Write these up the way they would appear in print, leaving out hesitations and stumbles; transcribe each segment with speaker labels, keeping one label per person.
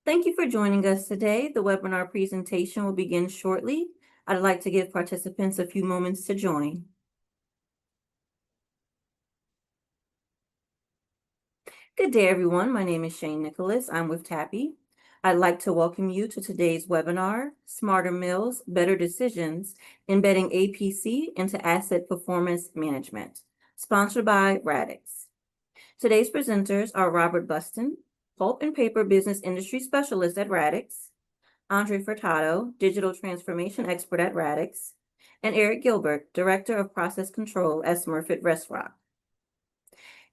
Speaker 1: Thank you for joining us today. The webinar presentation will begin shortly. I'd like to give participants a few moments to join. Good day, everyone. My name is Shane Nicholas. I'm with TAPPI. I'd like to welcome you to today's webinar, Smarter Mills, Better Decisions, Embedding APC into Asset Performance Management, sponsored by Radix. Today's presenters are Robert Buston, Pulp and Paper Business Industry Specialist at Radix, Andre Furtado, Digital Transformation Expert at Radix, and Eric Gilbert, Director of Process Control at Smurfit Westrock.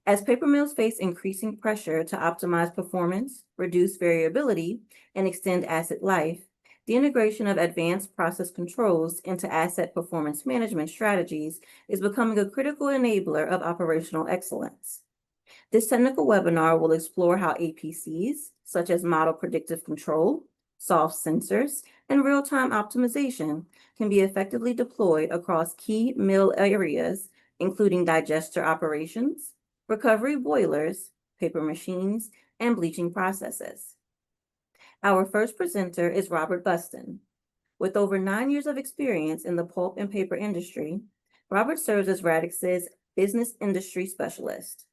Speaker 1: As paper mills face increasing pressure to optimize performance, reduce variability, and extend asset life, the integration of advanced process controls into asset performance management strategies is becoming a critical enabler of operational excellence. This technical webinar will explore how APCs, such as model predictive control, soft sensors, and real-time optimization, can be effectively deployed across key mill areas, including digester operations, recovery boilers, paper machines, and bleaching processes. Our first presenter is Robert Buston. With over 9 years of experience in the pulp and paper industry, Robert serves as Radix's business industry specialist.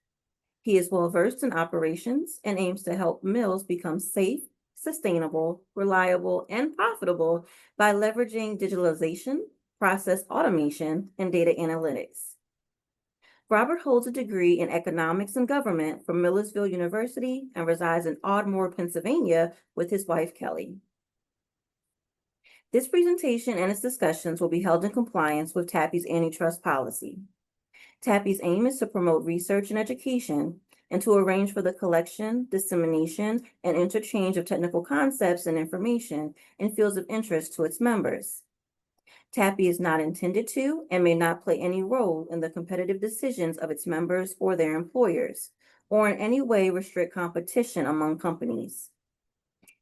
Speaker 1: He is well-versed in operations and aims to help mills become safe, sustainable, reliable, and profitable by leveraging digitalization, process automation, and data analytics. Robert holds a degree in economics and government from Millersville University and resides in Ardmore, Pennsylvania with his wife, Kelly. This presentation and its discussions will be held in compliance with TAPPI's antitrust policy. TAPPI's aim is to promote research and education and to arrange for the collection, dissemination, and interchange of technical concepts and information in fields of interest to its members. TAPPI is not intended to and may not play any role in the competitive decisions of its members or their employers, or in any way restrict competition among companies.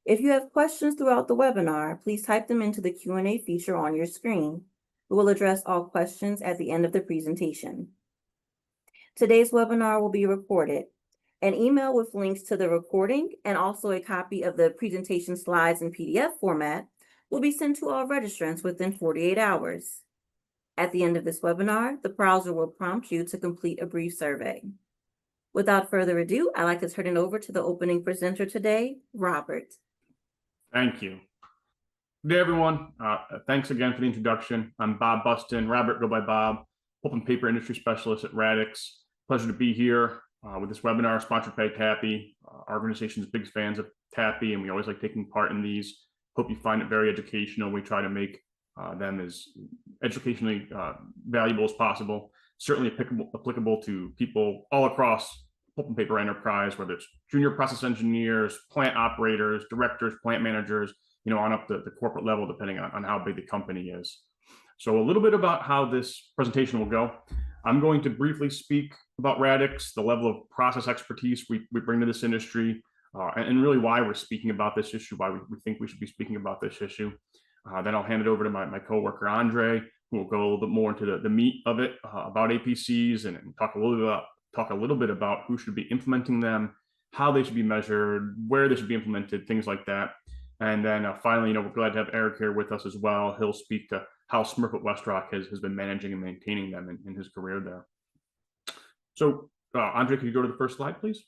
Speaker 1: If you have questions throughout the webinar, please type them into the Q&A feature on your screen. We will address all questions at the end of the presentation. Today's webinar will be recorded. An email with links to the recording and also a copy of the presentation slides in PDF format will be sent to all registrants within 48 hours. At the end of this webinar, the browser will prompt you to complete a brief survey. Without further ado, I'd like to turn it over to the opening presenter today, Robert.
Speaker 2: Thank you. Good day, everyone. Thanks again for the introduction. I'm Bob Buston, Robert, go by Bob, Pulp and Paper Industry Specialist at Radix. Pleasure to be here with this webinar sponsored by TAPPI. Our organization is big fans of TAPPI, and we always like taking part in these. Hope you find it very educational. We try to make them as educationally valuable as possible. Certainly applicable to people all across pulp and paper enterprise, whether it's junior process engineers, plant operators, directors, plant managers, on up the corporate level, depending on how big the company is. So a little bit about how this presentation will go. I'm going to briefly speak about Radix, the level of process expertise we bring to this industry, and really why we're speaking about this issue, why we think we should be speaking about this issue. Then I'll hand it over to my coworker, Andre, who will go a little bit more into the meat of it, about APCs and talk a little bit about who should be implementing them, how they should be measured, where they should be implemented, things like that. And then finally, we're glad to have Eric here with us as well. He'll speak to how Smurfit Westrock has been managing and maintaining them in his career there. So Andre, can you go to the first slide, please?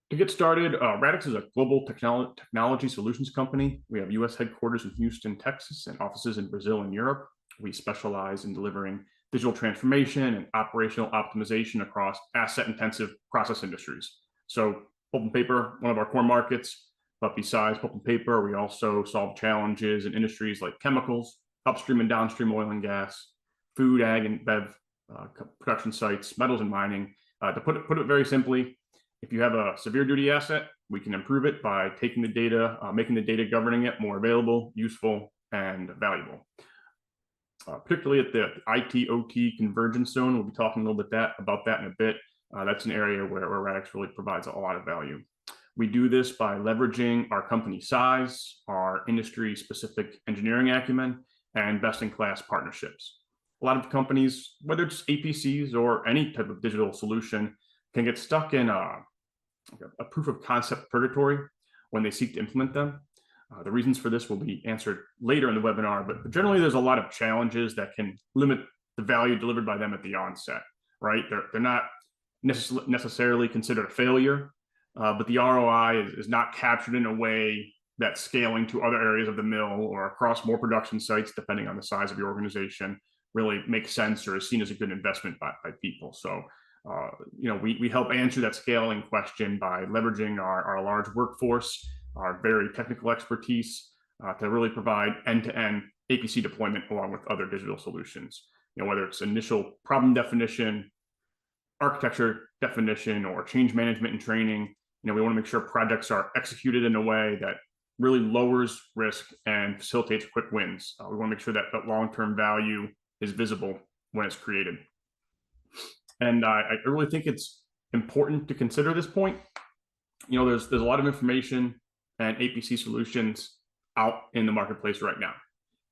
Speaker 2: To get started, Radix is a global technology solutions company. We have U.S. headquarters in Houston, Texas, and offices in Brazil and Europe. We specialize in delivering digital transformation and operational optimization across asset-intensive process industries. So pulp and paper, one of our core markets, but besides pulp and paper, we also solve challenges in industries like chemicals, upstream and downstream oil and gas, food, ag, and bev production sites, metals and mining. To put it very simply, if you have a severe duty asset, we can improve it by taking the data, making the data governing it more available, useful, and valuable. Particularly at the IT/OT convergence zone, we'll be talking a little bit about that in a bit. That's an area where Radix really provides a lot of value. We do this by leveraging our company size, our industry-specific engineering acumen, and best-in-class partnerships. A lot of companies, whether it's APCs or any type of digital solution, can get stuck in a proof of concept purgatory when they seek to implement them. The reasons for this will be answered later in the webinar, but generally there's a lot of challenges that can limit the value delivered by them at the onset, right? They're not necessarily considered a failure, but the ROI is not captured in a way that scaling to other areas of the mill or across more production sites, depending on the size of your organization, really makes sense or is seen as a good investment by people. So, we help answer that scaling question by leveraging our large workforce, our very technical expertise to really provide end-to-end APC deployment along with other digital solutions. Whether it's initial problem definition, architecture definition, or change management and training, we want to make sure projects are executed in a way that really lowers risk and facilitates quick wins. We want to make sure that long-term value is visible when it's created. And I really think it's important to consider this point. There's a lot of information and APC solutions out in the marketplace right now,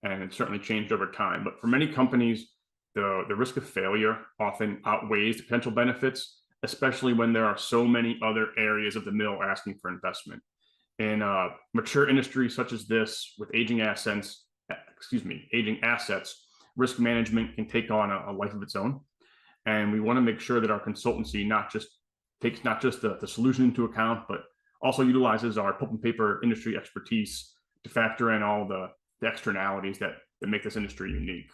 Speaker 2: and it's certainly changed over time. But for many companies, the risk of failure often outweighs the potential benefits, especially when there are so many other areas of the mill asking for investment. In a mature industry such as this, with aging assets, risk management can take on a life of its own. And we want to make sure that our consultancy takes not just the solution into account, but also utilizes our pulp and paper industry expertise to factor in all the externalities that make this industry unique.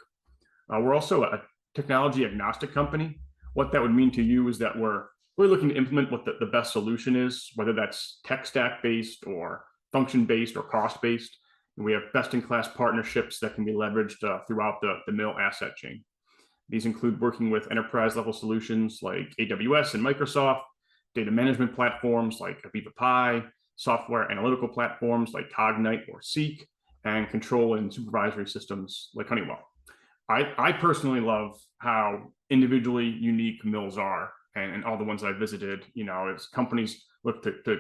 Speaker 2: We're also a technology agnostic company. What that would mean to you is that we're really looking to implement what the best solution is, whether that's tech stack based or function based or cost based. And we have best in class partnerships that can be leveraged throughout the mill asset chain. These include working with enterprise level solutions like AWS and Microsoft, data management platforms like Aviva Pi, software analytical platforms like Cognite or Seek, and control and supervisory systems like Honeywell. I personally love how individually unique mills are, and all the ones that I visited. As companies look to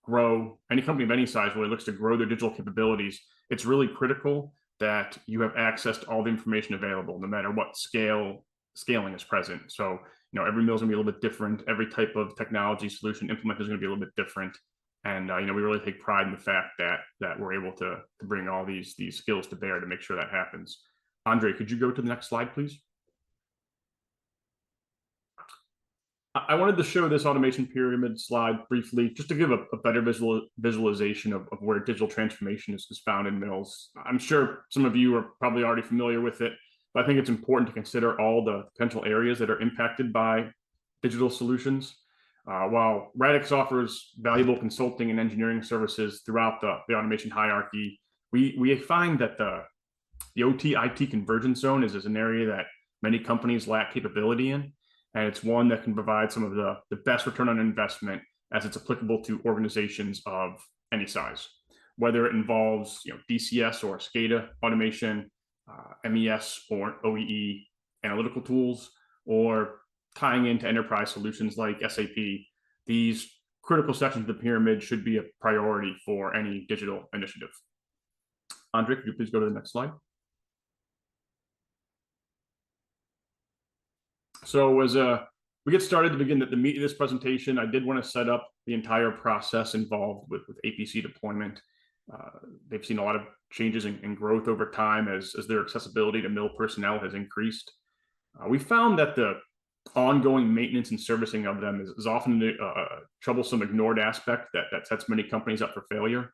Speaker 2: grow, any company of any size really looks to grow their digital capabilities, it's really critical that you have access to all the information available, no matter what scaling is present. So, every mill is going to be a little bit different. Every type of technology solution implemented is going to be a little bit different. And, we really take pride in the fact that we're able to bring all these skills to bear to make sure that happens. Andre, could you go to the next slide, please? I wanted to show this automation pyramid slide briefly, just to give a better visualization of where digital transformation is found in mills. I'm sure some of you are probably already familiar with it, but I think it's important to consider all the potential areas that are impacted by digital solutions. While Radix offers valuable consulting and engineering services throughout the automation hierarchy, we find that the OT-IT convergence zone is an area that many companies lack capability in. And it's one that can provide some of the best return on investment as it's applicable to organizations of any size, whether it involves DCS or SCADA automation, MES or OEE analytical tools, or tying into enterprise solutions like SAP. These critical sections of the pyramid should be a priority for any digital initiative. Andre, could you please go to the next slide? So as we get started to begin the meat of this presentation, I did want to set up the entire process involved with APC deployment. They've seen a lot of changes in growth over time as their accessibility to mill personnel has increased. We found that the ongoing maintenance and servicing of them is often a troublesome, ignored aspect that sets many companies up for failure.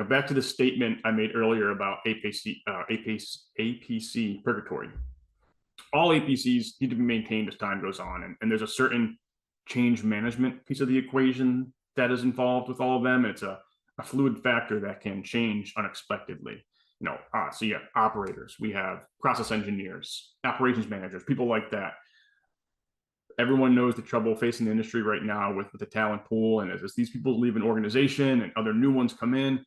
Speaker 2: Back to the statement I made earlier about APC purgatory. All APCs need to be maintained as time goes on, and there's a certain change management piece of the equation that is involved with all of them. It's a fluid factor that can change unexpectedly. So you have operators, we have process engineers, operations managers, people like that. Everyone knows the trouble facing the industry right now with the talent pool, and as these people leave an organization and other new ones come in,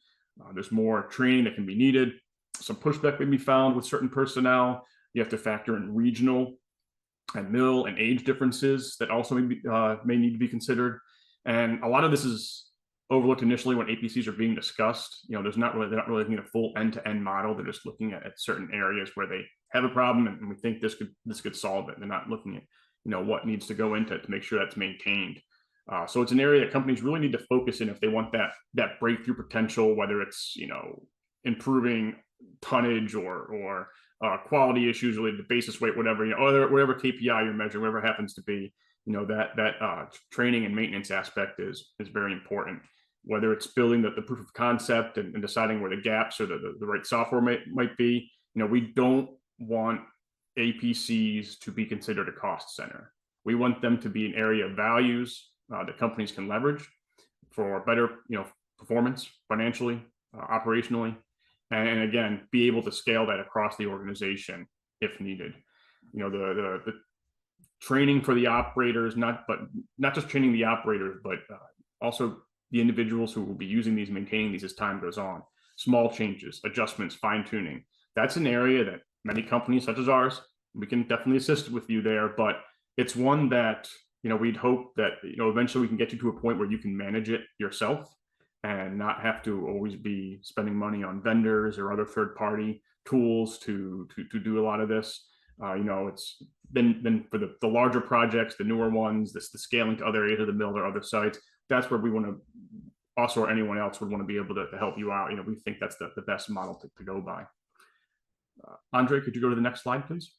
Speaker 2: there's more training that can be needed. Some pushback may be found with certain personnel. You have to factor in regional and mill and age differences that also may need to be considered. And a lot of this is overlooked initially when APCs are being discussed. They're not really looking at a full end-to-end model. They're just looking at certain areas where they have a problem and we think this could solve it. They're not looking at what needs to go into it to make sure that's maintained. So it's an area that companies really need to focus in if they want that breakthrough potential, whether it's improving tonnage or quality issues related to basis weight, whatever whatever KPI you're measuring, whatever it happens to be. That training and maintenance aspect is very important. Whether it's building the proof of concept and deciding where the gaps or the right software might be, we don't want APCs to be considered a cost center. We want them to be an area of values that companies can leverage for better, performance financially, operationally, and again, be able to scale that across the organization if needed. The training for the operators, not just training the operators, but also the individuals who will be using these, maintaining these as time goes on. Small changes, adjustments, fine tuning. That's an area that many companies such as ours, we can definitely assist with you there, but it's one that we'd hope that eventually we can get you to a point where you can manage it yourself and not have to always be spending money on vendors or other third-party tools to do a lot of this. It's been for the larger projects, the newer ones, the scaling to other areas of the mill or other sites. That's where we want to also, or anyone else would want to be able to help you out. We think that's the best model to go by. Andre, could you go to the next slide, please?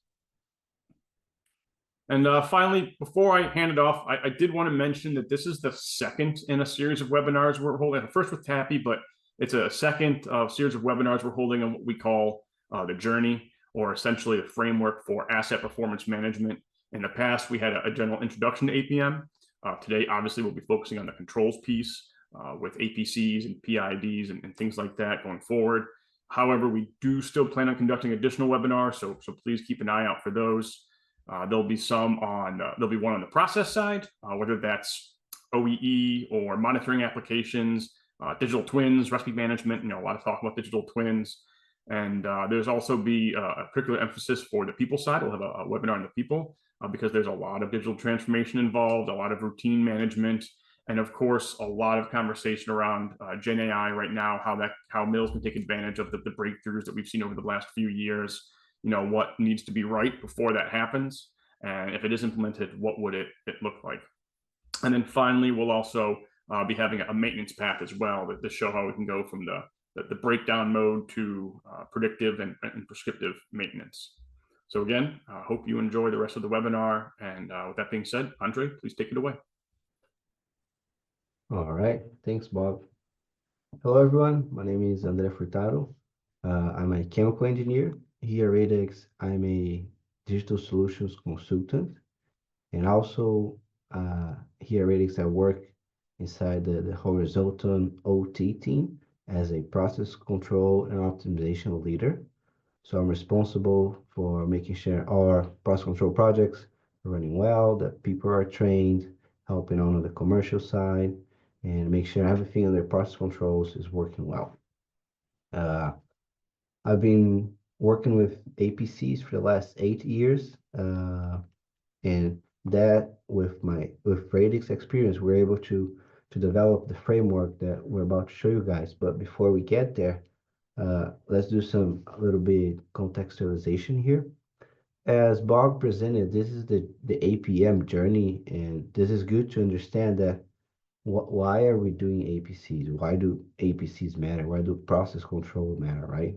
Speaker 2: And finally, before I hand it off, I did want to mention that this is the second in a series of webinars we're holding. First with TAPPI, but it's a second series of webinars we're holding on what we call the journey, or essentially the framework for asset performance management. In the past, we had a general introduction to APM. Today, obviously, we'll be focusing on the controls piece with APCs and PIDs and things like that going forward. However, we do still plan on conducting additional webinars, so please keep an eye out for those. There'll be there'll be one on the process side, whether that's OEE or monitoring applications, digital twins, recipe management, a lot of talk about digital twins. And there's also be a particular emphasis for the people side. We'll have a webinar on the people because there's a lot of digital transformation involved, a lot of routine management, and of course, a lot of conversation around Gen AI right now, how mills can take advantage of the breakthroughs that we've seen over the last few years. What needs to be right before that happens, and if it is implemented, what would it look like? And then finally, we'll also be having a maintenance path as well to show how we can go from the breakdown mode to predictive and prescriptive maintenance. So again, I hope you enjoy the rest of the webinar. And with that being said, Andre, please take it away.
Speaker 3: All right, thanks, Bob. Hello, everyone. My name is André Furtado. I'm a chemical engineer. Here at Radix, I'm a digital solutions consultant. And also here at Radix, I work inside the horizontal OT team as a process control and optimization leader. So I'm responsible for making sure our process control projects are running well, that people are trained, helping on the commercial side, and make sure everything on their process controls is working well. I've been working with APCs for the last 8 years, and that with Radix experience, we're able to develop the framework that we're about to show you guys. But before we get there, let's do a little bit contextualization here. As Bob presented, this is the APM journey, and this is good to understand that why are we doing APCs? Why do APCs matter? Why do process control matter, right?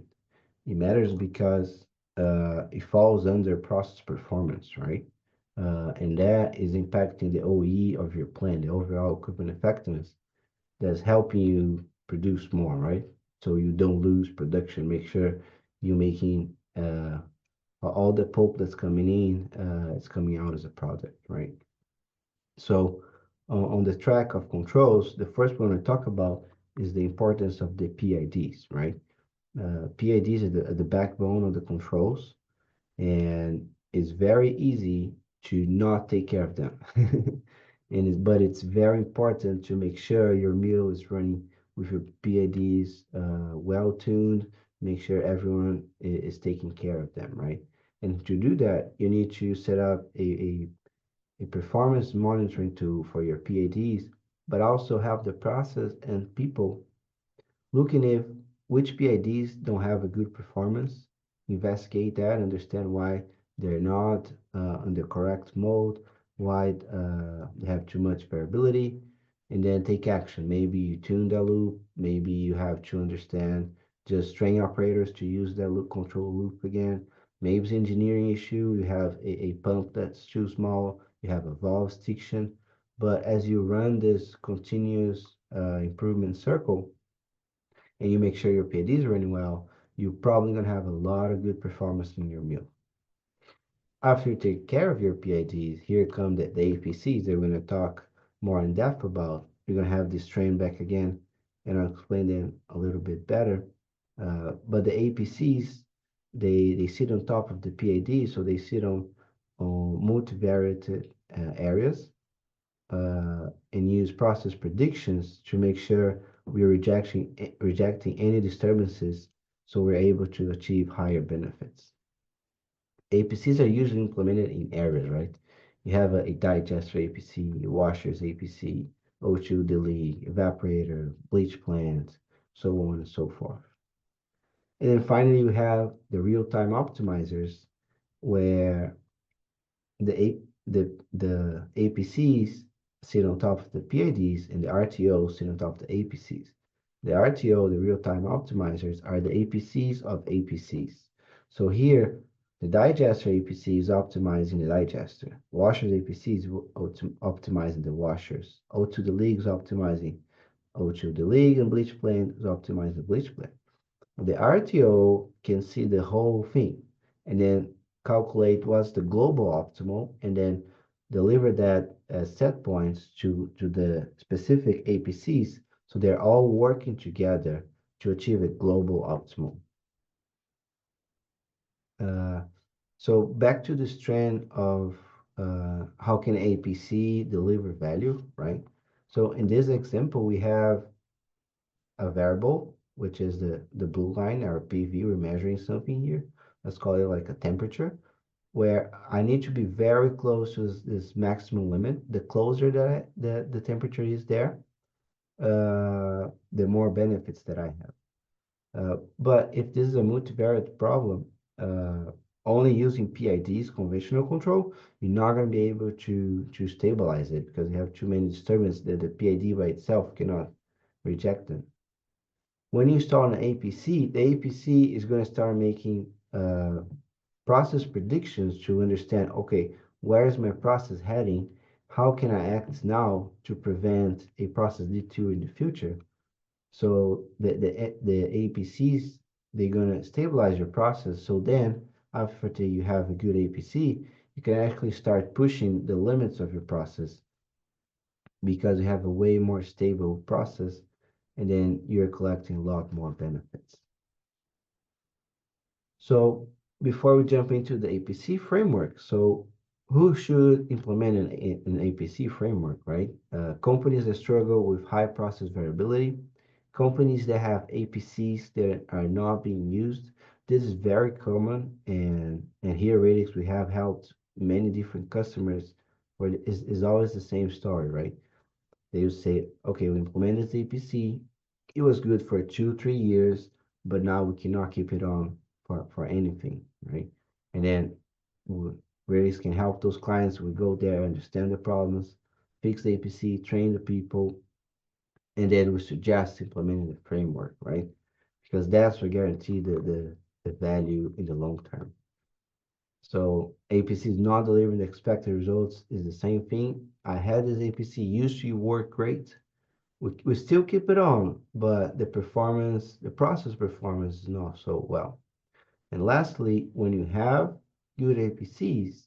Speaker 3: It matters because it falls under process performance, right? And that is impacting the OE of your plant, the overall equipment effectiveness, that's helping you produce more, right? So you don't lose production. Make sure you're making all the pulp that's coming in, it's coming out as a product, right? So on the track of controls, the first one I talk about is the importance of the PIDs, right? PIDs are the backbone of the controls, and it's very easy to not take care of them. But it's very important to make sure your mill is running with your PIDs well tuned, make sure everyone is taking care of them, right? And to do that, you need to set up a performance monitoring tool for your PIDs, but also have the process and people looking at which PIDs don't have a good performance, investigate that, understand why they're not in the correct mode, why they have too much variability, and then take action. Maybe you tune the loop, maybe you have to understand just string operators to use that loop control loop again. Maybe it's engineering issue, you have a pump that's too small, you have a valve stiction. But as you run this continuous improvement circle and you make sure your PID is running well, you're probably going to have a lot of good performance in your mill. After you take care of your PIDs, here come the APCs that we're going to talk more in depth about. You're going to have this train back again, and I'll explain them a little bit better. But the APCs, they sit on top of the PID, so they sit on multivariate areas and use process predictions to make sure we're rejecting any disturbances so we're able to achieve higher benefits. APCs are usually implemented in areas, right? You have a digester APC, washers APC, O2 delay, evaporator, bleach plant, so on and so forth. And then finally, we have the real-time optimizers where the APCs sit on top of the PIDs and the RTOs sit on top of the APCs. The RTO, the real-time optimizers, are the APCs of APCs. So here, the digester APC is optimizing the digester. Washers APC is optimizing the washers. O2 the league is optimizing O2 the league, and bleach plant is optimizing the bleach plant. The RTO can see the whole thing and then calculate what's the global optimal and then deliver that as set points to the specific APCs so they're all working together to achieve a global optimal. So back to this trend of how can APC deliver value, right? So in this example, we have a variable, which is the blue line, our PV, we're measuring something here. Let's call it like a temperature, where I need to be very close to this maximum limit. The closer that the temperature is there, the more benefits that I have. But if this is a multivariate problem, only using PIDs, conventional control, you're not going to be able to stabilize it because you have too many disturbances that the PID by itself cannot reject them. When you install an APC, the APC is going to start making process predictions to understand, okay, where is my process heading? How can I act now to prevent a process detour in the future? So the APCs, they're going to stabilize your process. So then after you have a good APC, you can actually start pushing the limits of your process because you have a way more stable process and then you're collecting a lot more benefits. So before we jump into the APC framework, so who should implement an APC framework, right? Companies that struggle with high process variability, companies that have APCs that are not being used. This is very common, and here at Radix we have helped many different customers where it's always the same story, right? They would say, okay, we implemented this APC. It was good for 2, 3 years, but now we cannot keep it on for anything, right? And then Redis can help those clients. We go there, understand the problems, fix the APC, train the people, and then we suggest implementing the framework, right? Because that's what guarantee the value in the long term. So APC is not delivering the expected results is the same thing. I had this APC used to work great. We still keep it on, but the performance, the process performance is not so well. And lastly, when you have good APCs,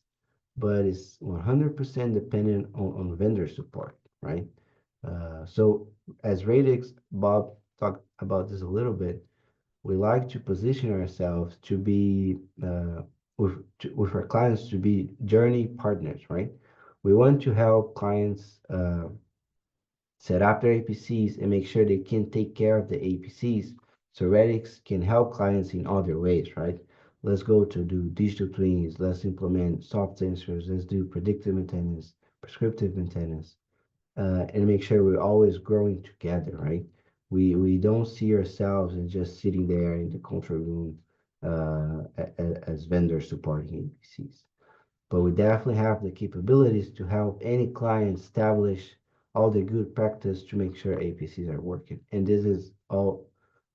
Speaker 3: but it's 100% dependent on vendor support, right? So as Radix, Bob talked about this a little bit, we like to position ourselves to be with our clients to be journey partners, right? We want to help clients set up their APCs and make sure they can take care of the APCs so Radix can help clients in other ways, right? Let's go to do digital twins, let's implement soft sensors, let's do predictive maintenance, prescriptive maintenance, and make sure we're always growing together, right? We don't see ourselves as just sitting there in the control room as vendors supporting APCs. but we definitely have the capabilities to help any client establish all the good practice to make sure APCs are working. And this is all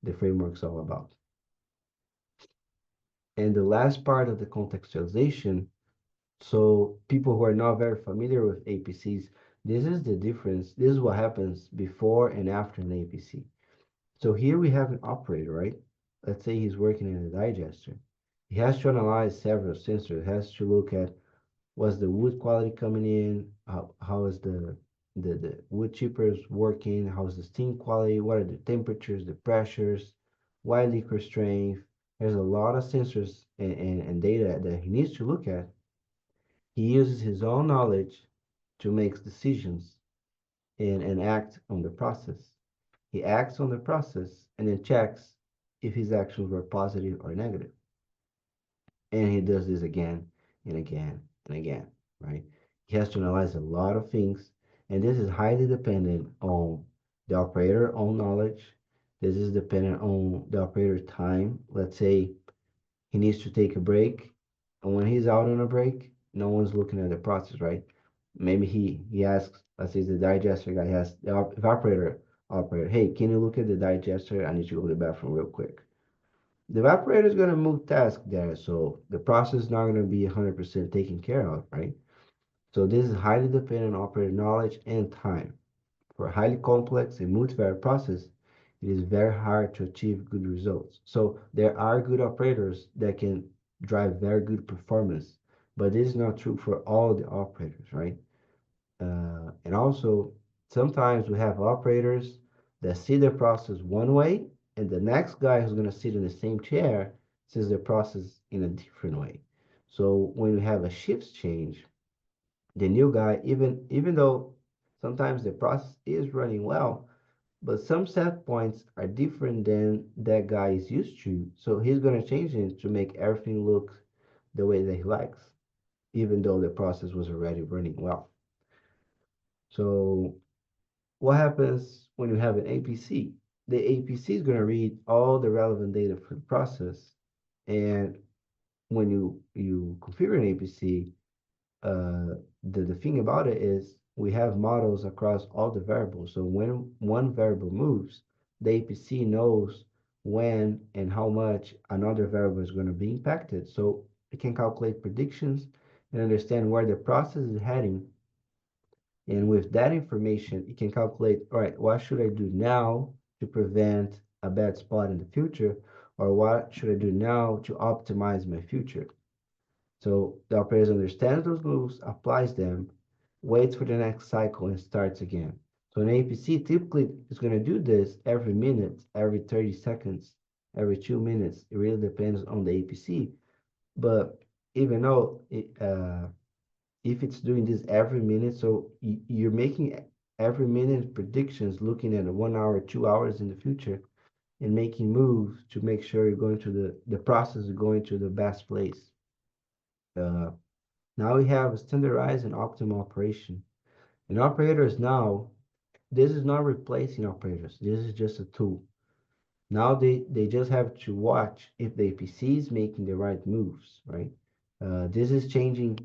Speaker 3: the framework's all about. And the last part of the contextualization, so people who are not very familiar with APCs, this is the difference. This is what happens before and after an APC. So here we have an operator, right? Let's say he's working in a digester. He has to analyze several sensors. He has to look at what's the wood quality coming in, how is the wood chippers working, how's the steam quality, what are the temperatures, the pressures, why liquor strength. There's a lot of sensors and data that he needs to look at. He uses his own knowledge to make decisions and act on the process. He acts on the process and then checks if his actions were positive or negative. And he does this again and again and again, right? He has to analyze a lot of things, and this is highly dependent on the operator own knowledge. This is dependent on the operator time. Let's say he needs to take a break, and when he's out on a break, no one's looking at the process, right? Maybe he asks, let's say the digester guy has the operator, hey, can you look at the digester? I need to go to the bathroom real quick. The evaporator is going to move task there, so the process is not going to be 100% taken care of, right? So this is highly dependent on operator knowledge and time. For a highly complex and multivariate process, it is very hard to achieve good results. So there are good operators that can drive very good performance, but this is not true for all the operators, right? And also, sometimes we have operators that see the process one way, and the next guy who's going to sit in the same chair sees the process in a different way. So when we have a shift change, the new guy, even though sometimes the process is running well, but some set points are different than that guy is used to. So he's going to change it to make everything look the way that he likes, even though the process was already running well. So what happens when you have an APC? The APC is going to read all the relevant data for the process. And when you configure an APC, the thing about it is we have models across all the variables. So when one variable moves, the APC knows when and how much another variable is going to be impacted. So it can calculate predictions and understand where the process is heading, and with that information, you can calculate, all right, what should I do now to prevent a bad spot in the future? Or what should I do now to optimize my future? So the operator understands those moves, applies them, waits for the next cycle, and starts again. So an APC typically is going to do this every minute, every 30 seconds, every 2 minutes. It really depends on the APC. But even though if it's doing this every minute, so you're making every minute predictions, looking at 1 hour, 2 hours in the future, and making moves to make sure you're going to the process is going to the best place. Uh, Now we have a standardized and optimal operation. And operators now, this is not replacing operators. This is just a tool. Now they just have to watch if the APC is making the right moves, right? This is changing.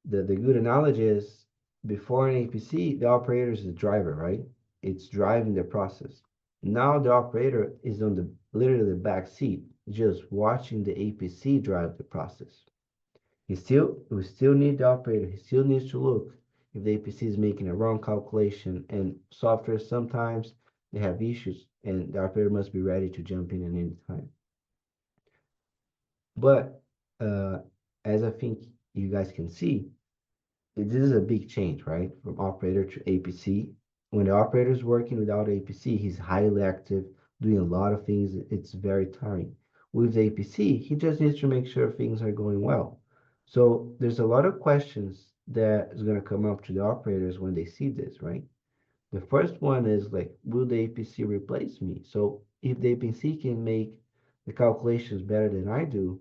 Speaker 3: The good analogy is before an APC, the operator is the driver, right? It's driving the process. Now the operator is on the literally the back seat, just watching the APC drive the process. We still need the operator. He still needs to look if the APC is making a wrong calculation. And software sometimes they have issues, and the operator must be ready to jump in at any time. But as I think you guys can see, this is a big change, right? From operator to APC. When the operator is working without APC, he's highly active, doing a lot of things. It's very tiring. With the APC, he just needs to make sure things are going well. So there's a lot of questions that is going to come up to the operators when they see this, right? The first one is like, will the APC replace me? So if the APC can make the calculations better than I do,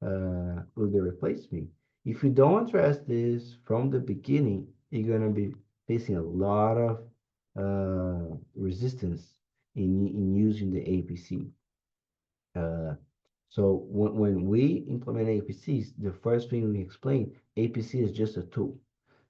Speaker 3: will they replace me? If you don't address this from the beginning, you're gonna be facing a lot of resistance in using the APC. Uh, So when we implement APCs, the first thing we explain, APC is just a tool.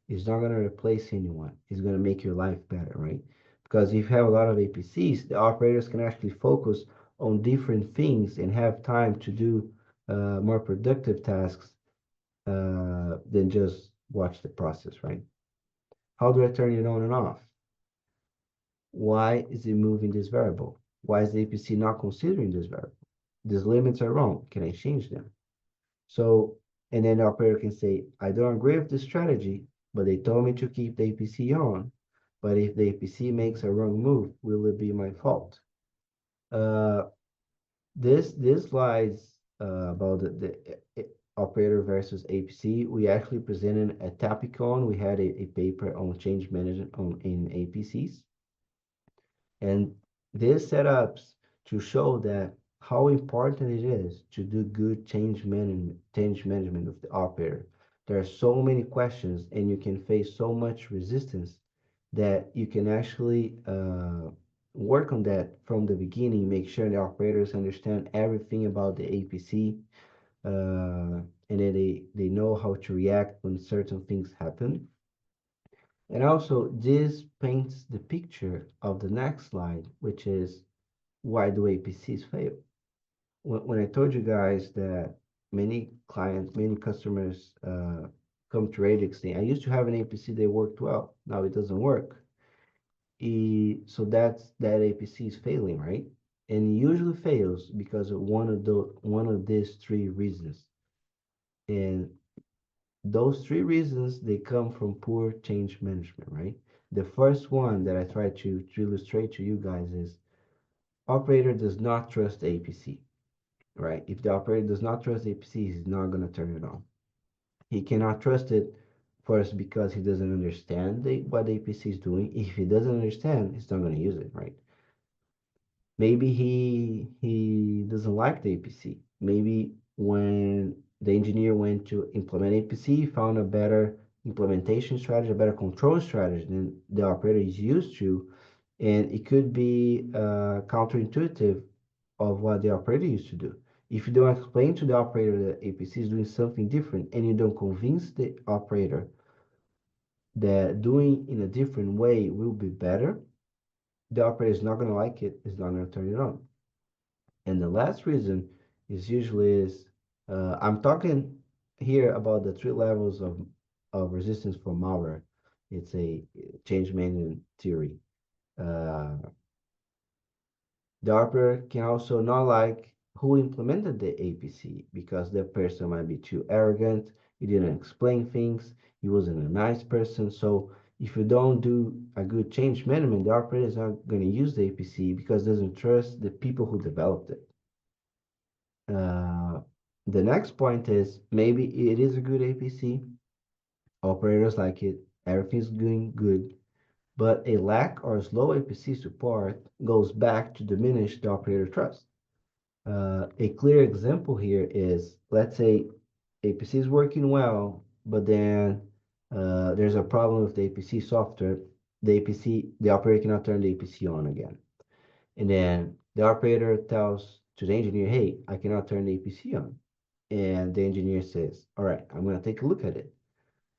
Speaker 3: It's not going to replace anyone. It's going to make your life better, right? Because if you have a lot of APCs, the operators can actually focus on different things and have time to do more productive tasks than just watch the process, right? How do I turn it on and off? Why is it moving this variable? Why is the APC not considering this variable? These limits are wrong. Can I change them? So, and then the operator can say, I don't agree with this strategy, but they told me to keep the APC on. But if the APC makes a wrong move, will it be my fault? Uh, this slides about the operator versus APC. We actually presented at TAPPI. We had a paper on change management in APCs. And these setups to show that how important it is to do good change management of the operator. There are so many questions and you can face so much resistance that you can actually work on that from the beginning, make sure the operators understand everything about the APC, and then they know how to react when certain things happen. And also, this paints the picture of the next slide, which is why do APCs fail? When I told you guys that many clients, many customers come to Radix saying, I used to have an APC that worked well, now it doesn't work. So that APC is failing, right? And it usually fails because of one of these three reasons. And those three reasons, they come from poor change management, right? The first one that I try to illustrate to you guys is operator does not trust APC, right? If the operator does not trust APC, he's not going to turn it on. He cannot trust it first because he doesn't understand what the APC is doing. If he doesn't understand, he's not going to use it, right? Maybe he doesn't like the APC. Maybe when the engineer went to implement APC, he found a better implementation strategy, a better control strategy than the operator is used to, and it could be counterintuitive of what the operator used to do. If you don't explain to the operator that APC is doing something different, and you don't convince the operator that doing in a different way will be better, the operator is not going to like it, is not going to turn it on. And the last reason is usually is I'm talking here about the three levels of resistance for malware. It's a change management theory. Uh, the operator can also not like who implemented the APC because that person might be too arrogant. He didn't explain things. He wasn't a nice person. So if you don't do a good change management, the operator is not going to use the APC because doesn't trust the people who developed it. Uh, the next point is maybe it is a good APC, operators like it, everything's going good, but a lack or slow APC support goes back to diminish the operator trust. A clear example here is, let's say APC is working well, but then there's a problem with the APC software. The operator cannot turn the APC on again. And then the operator tells to the engineer, hey, I cannot turn the APC on. And the engineer says, all right, I'm going to take a look at it.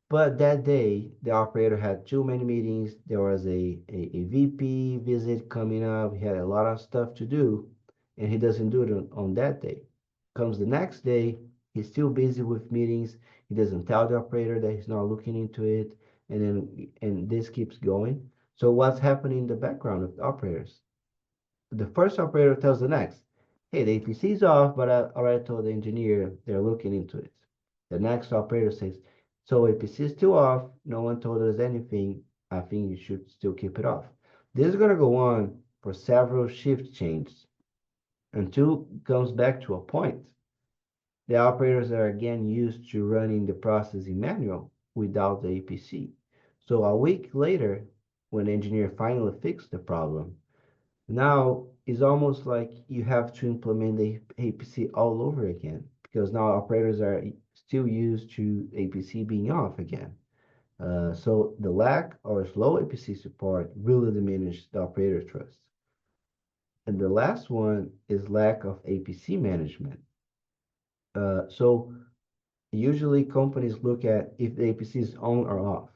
Speaker 3: But that day, the operator had too many meetings. There was a VP visit coming up. He had a lot of stuff to do, and he doesn't do it on that day. Comes the next day, he's still busy with meetings. He doesn't tell the operator that he's not looking into it, and this keeps going. So what's happening in the background of the operators? The first operator tells the next, hey, the APC is off, but I already told the engineer they're looking into it. The next operator says, so APC is still off. No one told us anything. I think you should still keep it off. This is going to go on for several shift changes until it comes back to a point. The operators are again used to running the process in manual without the APC. So a week later, when the engineer finally fixed the problem, now it's almost like you have to implement the APC all over again because now operators are still used to APC being off again. So the lack or slow APC support really diminished the operator trust. And the last one is lack of APC management. So usually companies look at if the APC is on or off.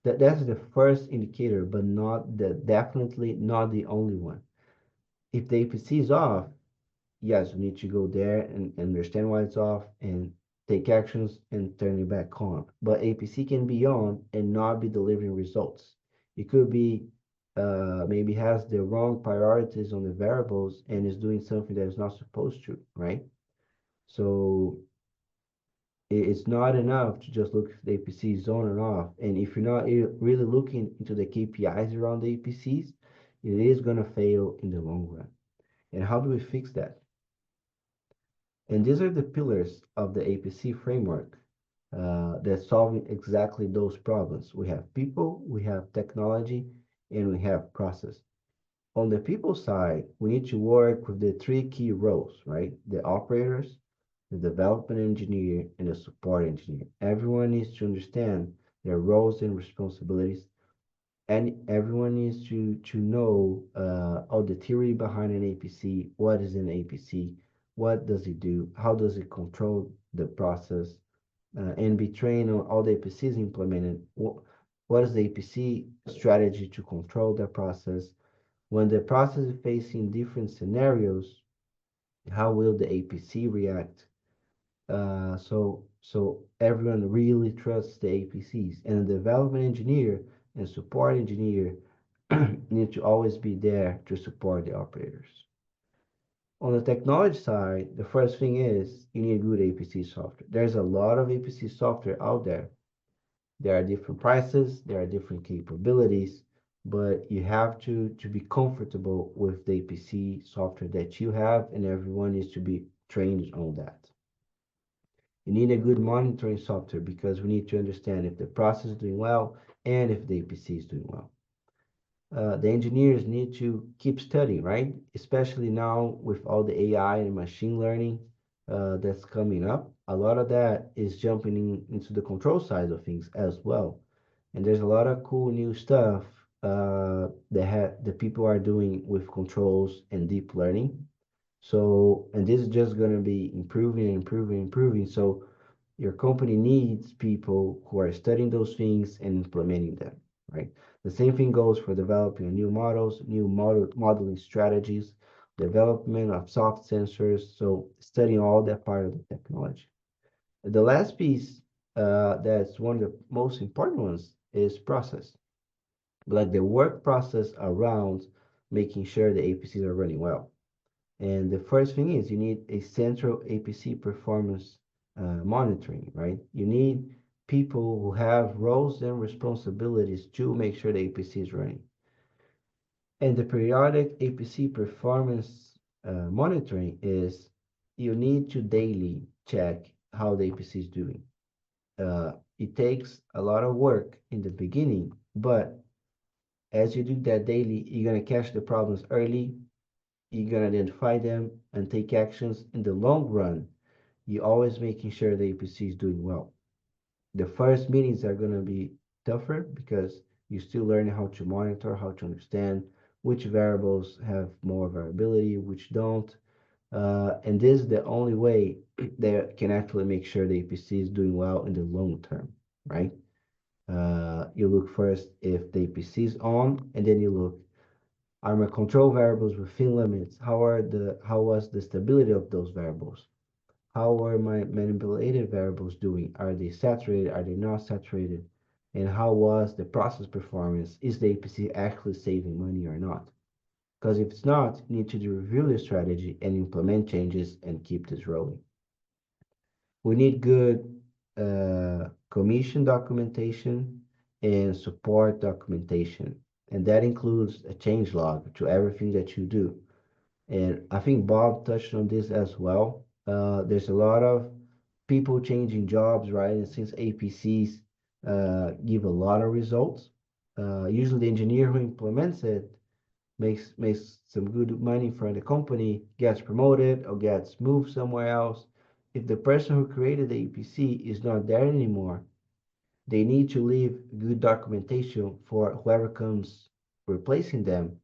Speaker 3: That's the first indicator, but not the definitely not the only one. If the APC is off, yes, we need to go there and understand why it's off and take actions and turn it back on. But APC can be on and not be delivering results. It could be maybe has the wrong priorities on the variables and is doing something that is not supposed to, right? So it's not enough to just look if the APC is on or off. And if you're not really looking into the KPIs around the APCs, it is going to fail in the long run. And how do we fix that? And these are the pillars of the APC framework that's solving exactly those problems. We have people, we have technology, and we have process. On the people side, we need to work with the three key roles, right? The operators, the development engineer, and the support engineer. Everyone needs to understand their roles and responsibilities, and everyone needs to know all the theory behind an APC. What is an APC? What does it do? How does it control the process? And be trained on all the APCs implemented. What is the APC strategy to control the process? When the process is facing different scenarios, how will the APC react? So everyone really trusts the APCs, and the development engineer and support engineer need to always be there to support the operators. On the technology side, the first thing is you need good APC software. There's a lot of APC software out there. There are different prices, there are different capabilities, but you have to be comfortable with the APC software that you have, and everyone needs to be trained on that. You need a good monitoring software because we need to understand if the process is doing well and if the APC is doing well. The engineers need to keep studying, right? Especially now with all the AI and machine learning that's coming up. A lot of that is jumping into the control side of things as well. And there's a lot of cool new stuff that people are doing with controls and deep learning. So, and this is just going to be improving and improving and improving. So, your company needs people who are studying those things and implementing them, right? The same thing goes for developing new models, new modeling strategies, development of soft sensors. So, studying all that part of the technology. The last piece, that's one of the most important ones, is process, like the work process around making sure the APCs are running well. And the first thing is you need a central APC performance monitoring, right? You need people who have roles and responsibilities to make sure the APC is running. And the periodic APC performance monitoring is you need to daily check how the APC is doing. It takes a lot of work in the beginning, but as you do that daily, you're going to catch the problems early, you're going to identify them and take actions in the long run. You're always making sure the APC is doing well. The first meetings are going to be tougher because you're still learning how to monitor, how to understand which variables have more variability, which don't. And this is the only way that can actually make sure the APC is doing well in the long term, right? You look first if the APC is on, and then you look, are my control variables within limits? How was the stability of those variables? How are my manipulated variables doing? Are they saturated? Are they not saturated? And how was the process performance? Is the APC actually saving money or not? Because if it's not, you need to review the strategy and implement changes and keep this rolling. We need good commission documentation and support documentation. And that includes a change log to everything that you do. And I think Bob touched on this as well. There's a lot of people changing jobs, right? And since APCs give a lot of results, usually the engineer who implements it makes some good money for the company, gets promoted or gets moved somewhere else. If the person who created the APC is not there anymore, they need to leave good documentation for whoever comes replacing them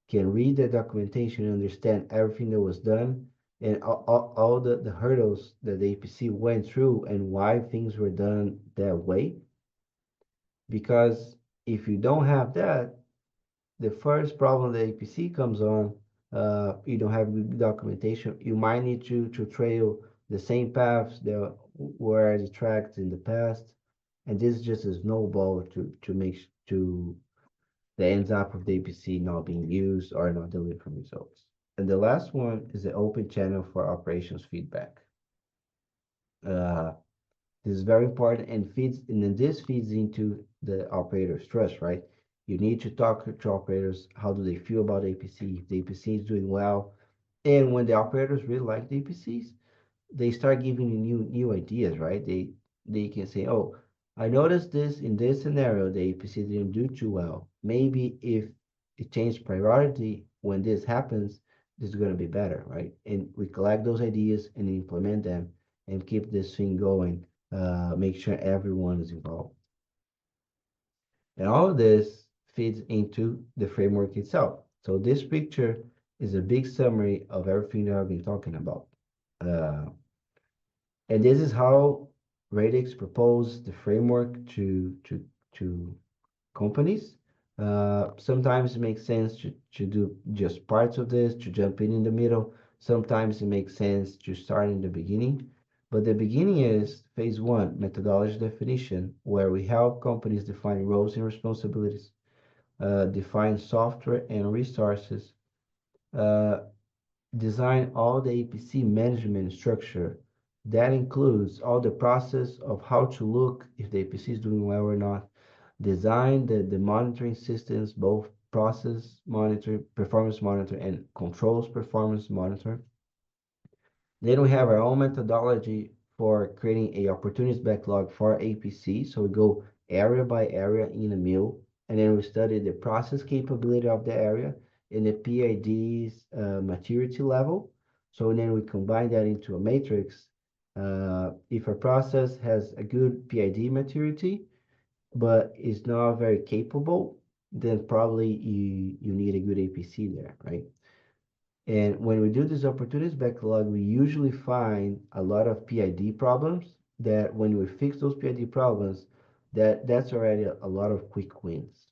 Speaker 3: can read the documentation and understand everything that was done and all the hurdles that the APC went through and why things were done that way. Because if you don't have that, the first problem the APC comes on, you don't have good documentation. You might need to trail the same paths that were tracked in the past, and this is just a snowball to that ends up with the APC not being used or not delivering results. And the last one is the open channel for operations feedback. Uh, this is very important and then this feeds into the operator's trust, right? You need to talk to operators. How do they feel about APC? If the APC is doing well, and when the operators really like the APCs, they start giving you new ideas, right? They can say, "Oh, I noticed this in this scenario, the APC didn't do too well. Maybe if it changed priority when this happens, this is going to be better, right?" And we collect those ideas and implement them and keep this thing going. Make sure everyone is involved. And all of this feeds into the framework itself. So this picture is a big summary of everything that I've been talking about. Uh, And this is how Radix proposed the framework to companies. Sometimes it makes sense to do just parts of this, to jump in the middle. Sometimes it makes sense to start in the beginning. But the beginning is phase one, methodology definition, where we help companies define roles and responsibilities, define software and resources, uh, design all the APC management structure. That includes all the process of how to look if the APC is doing well or not. Design the monitoring systems, both process monitor, performance monitor, and controls performance monitor. Then we have our own methodology for creating a opportunities backlog for APC. So we go area by area in a mill, and then we study the process capability of the area and the PID's maturity level. So then we combine that into a matrix. If a process has a good PID maturity, but is not very capable, then probably you need a good APC there, right? And when we do this opportunities backlog, we usually find a lot of PID problems that when we fix those PID problems, that's already a lot of quick wins.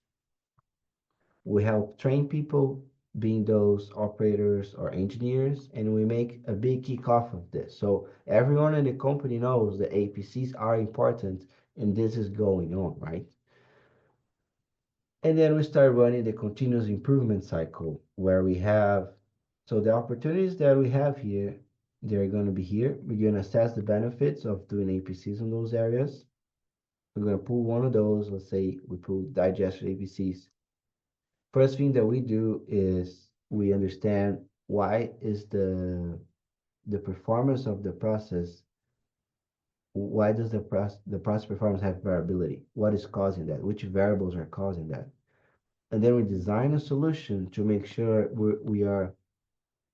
Speaker 3: We help train people being those operators or engineers, and we make a big kickoff of this. So everyone in the company knows that APCs are important and this is going on, right? And then we start running the continuous improvement cycle where we have, so the opportunities that we have here, they're going to be here. We're going to assess the benefits of doing APCs in those areas. We're going to pull one of those. Let's say we pull digested APCs. First thing that we do is we understand why is the performance of the process, why does the process performance have variability? What is causing that? Which variables are causing that? And then we design a solution to make sure we are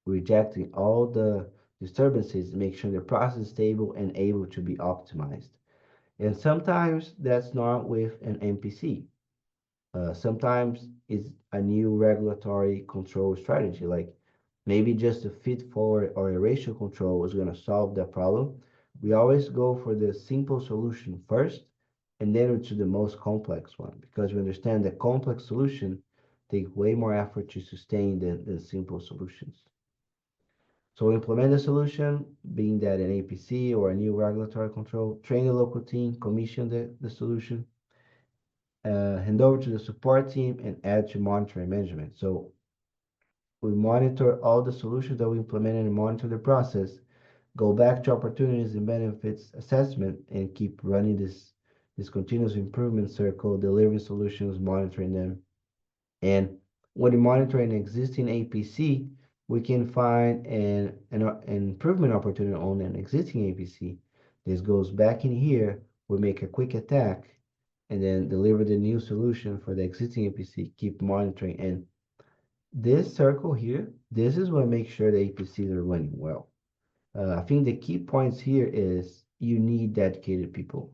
Speaker 3: rejecting all the disturbances, make sure the process is stable and able to be optimized. And sometimes that's not with an MPC. Sometimes it's a new regulatory control strategy, like maybe just a feed forward or a ratio control is going to solve that problem. We always go for the simple solution first and then to the most complex one because we understand that complex solution take way more effort to sustain than simple solutions. So we implement the solution, being that an APC or a new regulatory control, train the local team, commission the solution, hand over to the support team, and add to monitoring management. So we monitor all the solutions that we implemented and monitor the process, go back to opportunities and benefits assessment, and keep running this continuous improvement circle, delivering solutions, monitoring them. And when you monitor an existing APC, we can find an improvement opportunity on an existing APC. This goes back in here, we make a quick attack, and then deliver the new solution for the existing APC, keep monitoring. And this circle here, this is what makes sure the APCs are running well. I think the key points here is you need dedicated people.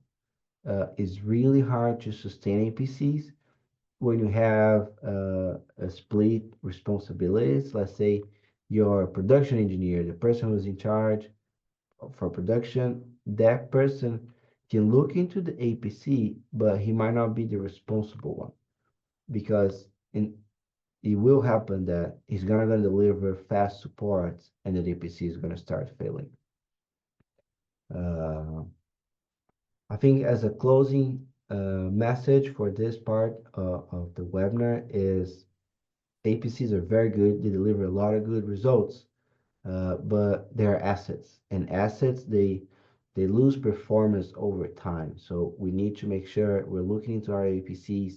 Speaker 3: It's really hard to sustain APCs when you have a split responsibilities. Let's say your production engineer, the person who's in charge for production, that person can look into the APC, but he might not be the responsible one because it will happen that he's gonna deliver fast support and the APC is gonna start failing. I think as a closing message for this part of the webinar is APCs are very good. They deliver a lot of good results, but they're assets, and assets they lose performance over time. So we need to make sure we're looking into our APCs,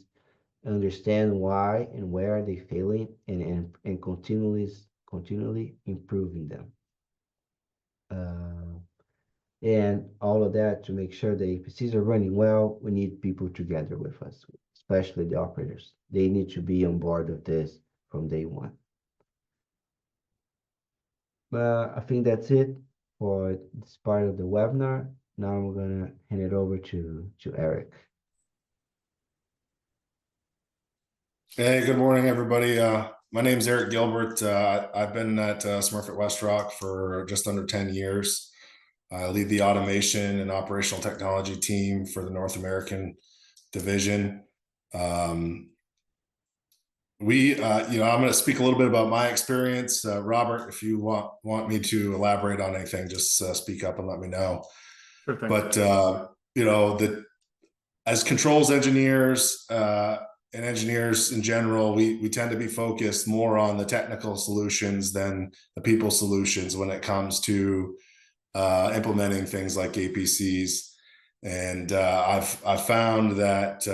Speaker 3: understand why and where are they failing, and continually improving them. And all of that to make sure the APCs are running well, we need people together with us, especially the operators. They need to be on board with this from day one. I think that's it for this part of the webinar. Now I'm gonna hand it over to Eric.
Speaker 4: Hey, good morning, everybody. My name is Eric Gilbert. I've been at Smurfit Westrock for just under 10 years. I lead the automation and operational technology team for the North American division. I'm going to speak a little bit about my experience. Robert, if you want me to elaborate on anything, just speak up and let me know.
Speaker 2: Sure thing.
Speaker 4: But as controls engineers and engineers in general, we tend to be focused more on the technical solutions than the people solutions when it comes to implementing things like APCs. And I've found that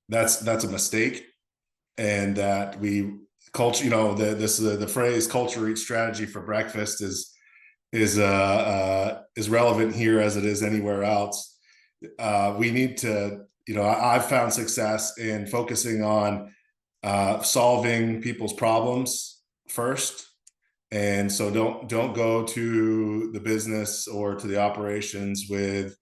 Speaker 4: that's a mistake, and that culture, the phrase "culture eats strategy for breakfast" is relevant here as it is anywhere else. We need to, I've found success in focusing on solving people's problems first. And so don't go to the business or to the operations with,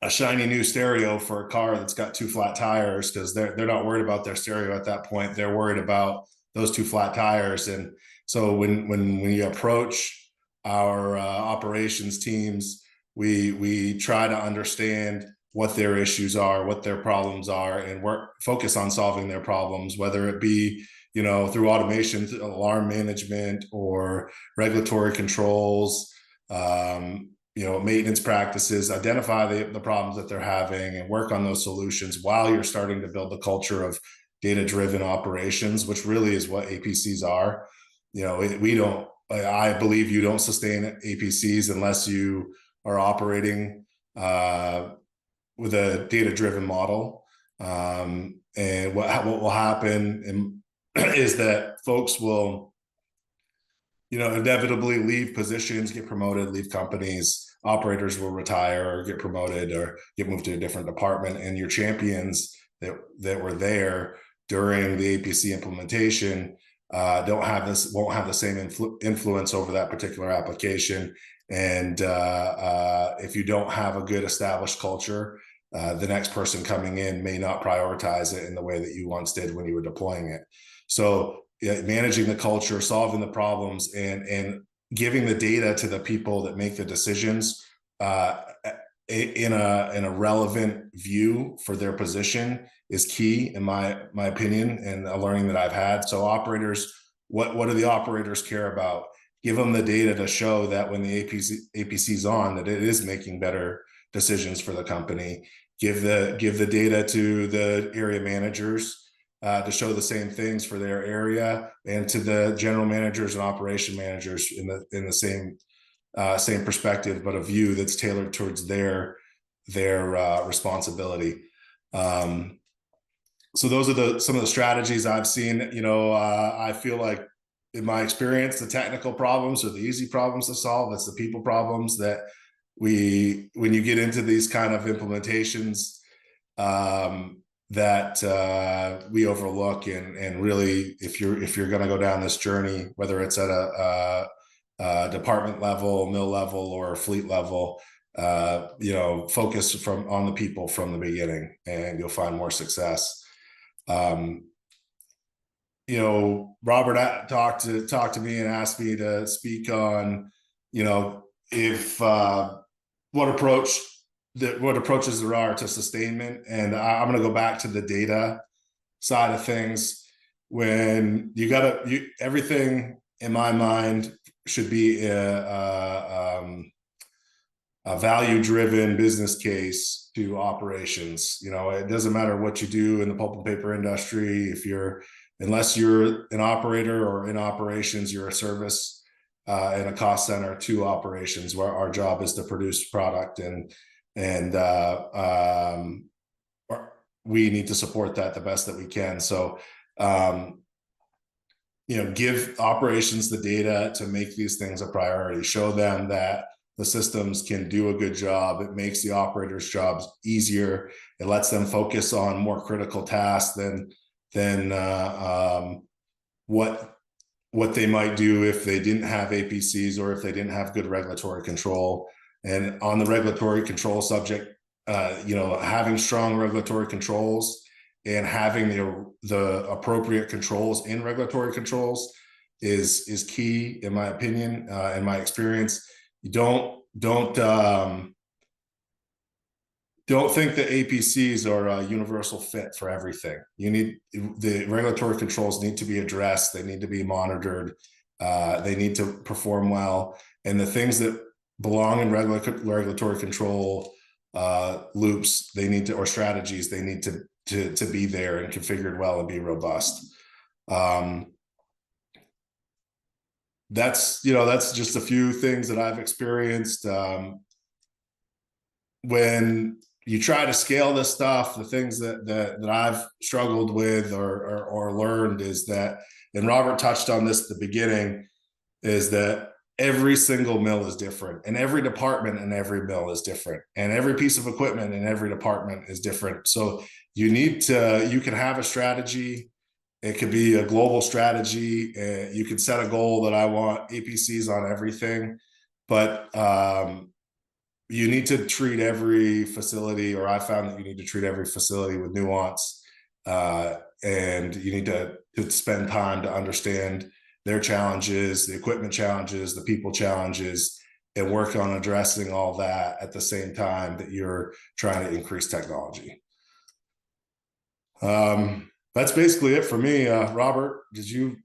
Speaker 4: a shiny new stereo for a car that's got 2 flat tires, because they're not worried about their stereo at that point. They're worried about those 2 flat tires. And so when you approach our operations teams, we try to understand what their issues are, what their problems are, and focus on solving their problems, whether it be through automation, through alarm management, or regulatory controls, maintenance practices. Identify the problems that they're having and work on those solutions while you're starting to build the culture of data-driven operations, which really is what APCs are. I believe you don't sustain APCs unless you are operating with a data-driven model. And what will happen is that folks will, inevitably leave positions, get promoted, leave companies. Operators will retire or get promoted or get moved to a different department, and your champions that were there during the APC implementation won't have the same influence over that particular application. And if you don't have a good established culture, the next person coming in may not prioritize it in the way that you once did when you were deploying it. So managing the culture, solving the problems, and giving the data to the people that make the decisions in a relevant view for their position is key, in my opinion, and a learning that I've had. So operators, what do the operators care about? Give them the data to show that when the APC is on, that it is making better decisions for the company. Give the data to the area managers to show the same things for their area, and to the general managers and operation managers in the same perspective, but a view that's tailored towards their responsibility. So those are some of the strategies I've seen. I feel like, in my experience, the technical problems are the easy problems to solve. It's the people problems that when you get into these kind of implementations, that we overlook. And really, if you're going to go down this journey, whether it's at a department level, mill level, or fleet level, focus on the people from the beginning, and you'll find more success. Robert talked to me and asked me to speak on, if what approaches there are to sustainment. And I'm going to go back to the data side of things. When everything in my mind should be a value-driven business case to operations. It doesn't matter what you do in the pulp and paper industry. Unless you're an operator or in operations, you're a service and a cost center to operations, where our job is to produce product, and we need to support that the best that we can. So, give operations the data to make these things a priority. Show them that the systems can do a good job. It makes the operators' jobs easier. It lets them focus on more critical tasks than what they might do if they didn't have APCs or if they didn't have good regulatory control. And on the regulatory control subject, having strong regulatory controls and having the appropriate controls in regulatory controls is key, in my opinion, in my experience. You don't think that APCs are a universal fit for everything. The regulatory controls need to be addressed. They need to be monitored. They need to perform well. And the things that belong in regulatory control loops, or strategies, they need to be there and configured well and be robust. That's just a few things that I've experienced. When you try to scale this stuff, the things that I've struggled with or learned is that, and Robert touched on this at the beginning, is that every single mill is different, and every department in every mill is different, and every piece of equipment in every department is different. So you can have a strategy. It could be a global strategy. You could set a goal that I want APCs on everything, but you need to treat every facility, or I found that you need to treat every facility with nuance, and you need to spend time to understand their challenges, the equipment challenges, the people challenges, and work on addressing all that at the same time that you're trying to increase technology. That's basically it for me. Robert, did you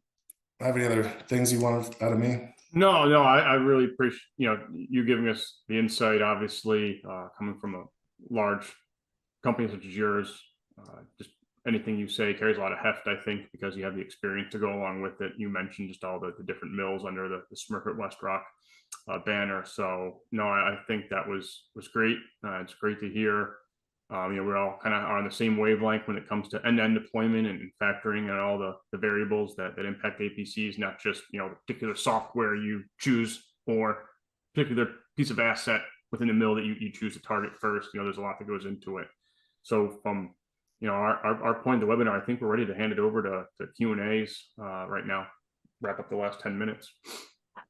Speaker 4: have any other things you wanted out of me?
Speaker 2: No, I really appreciate you giving us the insight. Obviously, coming from a large company such as yours, just anything you say carries a lot of heft, I think, because you have the experience to go along with it. You mentioned just all the different mills under the Smurfit Westrock banner. So no, I think that was great. It's great to hear. We're all kind of on the same wavelength when it comes to end-to-end deployment and factoring in all the variables that impact APCs, not just the particular software you choose or particular piece of asset within the mill that you choose to target first. There's a lot that goes into it. So from our point of the webinar, I think we're ready to hand it over to Q&As right now. Wrap up the last 10 minutes.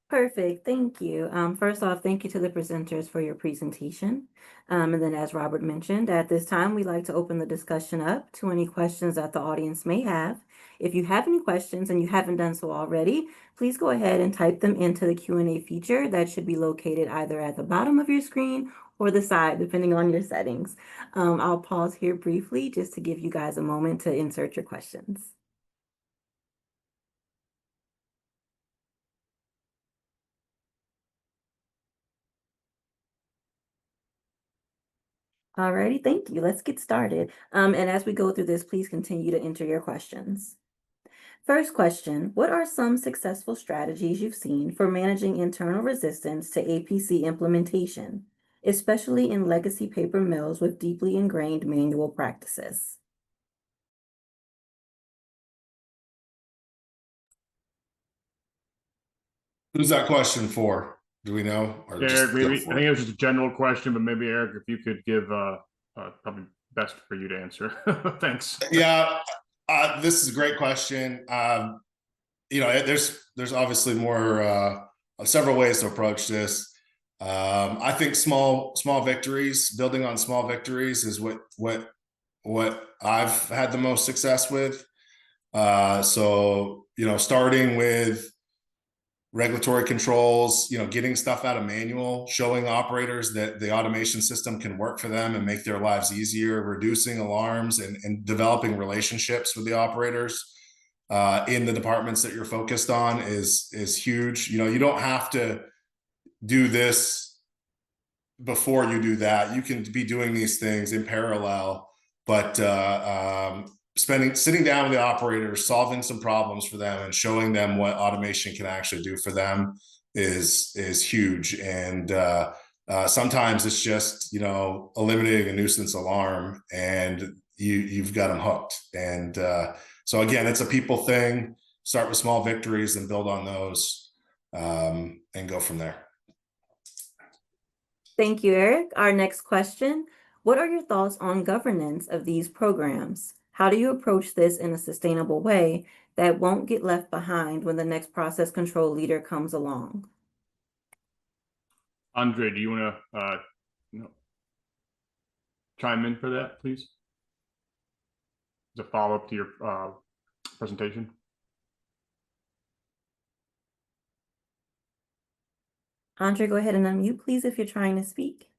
Speaker 1: Perfect. Thank you. First off, thank you to the presenters for your presentation. And then, as Robert mentioned, at this time, we'd like to open the discussion up to any questions that the audience may have. If you have any questions and you haven't done so already, please go ahead and type them into the Q&A feature that should be located either at the bottom of your screen or the side, depending on your settings. I'll pause here briefly just to give you guys a moment to insert your questions. Alrighty, thank you. Let's get started. And as we go through this, please continue to enter your questions. First question, what are some successful strategies you've seen for managing internal resistance to APC implementation, especially in legacy paper mills with deeply ingrained manual practices?
Speaker 4: Who's that question for? Do we know? Or
Speaker 2: Eric, maybe I think it was just a general question, but maybe Eric, if you could give probably best for you to answer. Thanks.
Speaker 4: Yeah, this is a great question. There's obviously several ways to approach this. I think small victories, building on small victories, is what I've had the most success with. So, starting with regulatory controls, getting stuff out of manual, showing operators that the automation system can work for them and make their lives easier, reducing alarms and developing relationships with the operators in the departments that you're focused on is huge. You don't have to do this before you do that. You can be doing these things in parallel, but sitting down with the operators, solving some problems for them and showing them what automation can actually do for them is huge. And sometimes it's just, eliminating a nuisance alarm and you've got them hooked. And so again, it's a people thing. Start with small victories and build on those and go from there.
Speaker 1: Thank you, Eric. Our next question, what are your thoughts on governance of these programs? How do you approach this in a sustainable way that won't get left behind when the next process control leader comes along?
Speaker 2: Andre, do you want to chime in for that, please? As a follow-up to your presentation.
Speaker 1: Andre, go ahead and unmute, please, if you're trying to speak.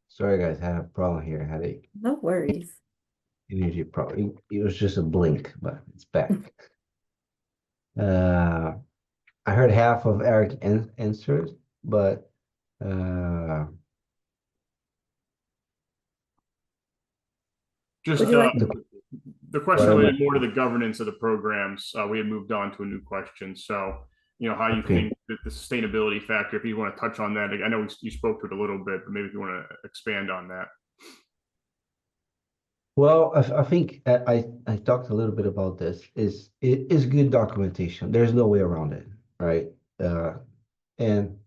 Speaker 3: Sorry, guys, I had a problem here. I had a
Speaker 1: No worries.
Speaker 3: energy problem. It was just a blink, but it's back. I heard half of Eric's answers, but
Speaker 2: Just
Speaker 1: Would you like
Speaker 2: the question related more to the governance of the programs. We had moved on to a new question. So, how you think that the sustainability factor, if you want to touch on that, I know you spoke to it a little bit, but maybe if you want to expand on that.
Speaker 3: well, I think I talked a little bit about this. It is good documentation. There's no way around it, right? And